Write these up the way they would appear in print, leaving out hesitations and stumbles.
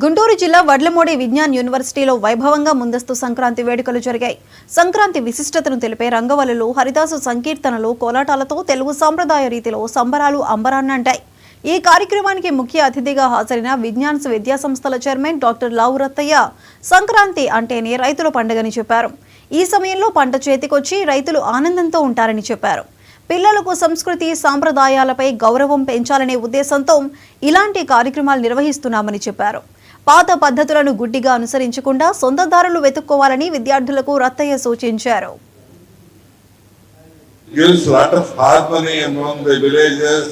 గుంటూరు జిల్లా వడ్లమూడి విజ్ఞాన్ యూనివర్సిటీలో వైభవంగా ముందస్తు సంక్రాంతి వేడుకలు జరిగాయి. సంక్రాంతి విశిష్టతను తెలిపే రంగవల్లులు, హరిదాసు సంకీర్తనలు, కోలాటాలతో తెలుగు సాంప్రదాయ రీతిలో సంబరాలు అంబరాన్నంటాయి. ఈ కార్యక్రమానికి ముఖ్య అతిథిగా హాజరైన విజ్ఞాన్స్ విద్యాసంస్థల చైర్మన్ డాక్టర్ లావు రత్తయ్య సంక్రాంతి అంటేనే రైతుల పండుగని చెప్పారు. ఈ సమయంలో పంట చేతికొచ్చి రైతులు ఆనందంతో ఉంటారని చెప్పారు. పిల్లలకు సంస్కృతి సాంప్రదాయాలపై గౌరవం పెంచాలనే ఉద్దేశంతో ఇలాంటి కార్యక్రమాలు నిర్వహిస్తున్నామని చెప్పారు. పాత పద్ధతులను గుడ్డిగా అనుసరించకుండా సొంత దారులు వెతుక్కోవాలని విద్యార్థులకు రత్తయ్య సూచించారు. Gives lot of harmony among the villages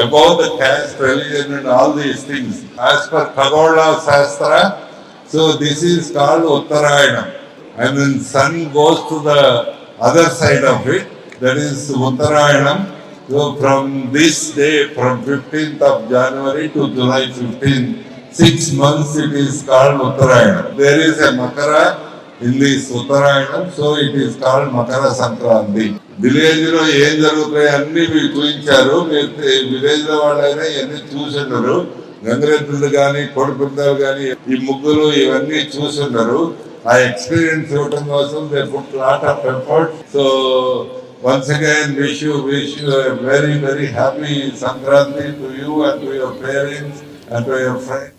about the caste, religion and all these things. As per Khagola Shastra, so this is called Uttarayana. And when sun goes to the other side of it, that is Uttarayanam. So from this day, from 15th of January to July 15th, 6 months it is called Uttarayana. There is a Makara in this Uttarayanam, so it is called Makara Sankranti. Village లో ఏం జరుగుతాయి అన్ని మీరు చూపించారు. Village లో వాళ్ళైనా ఇవన్నీ చూసున్నారు. గంగరెద్దులు కానీ కొడుకుందాలు కానీ ఈ ముగ్గులు ఇవన్నీ చూసున్నారు. ఆ ఎక్స్పీరియన్స్ ఇవ్వడం కోసం they put lot of effort. So once again wish you a very happy Sankranti to you and to your parents and to your friends.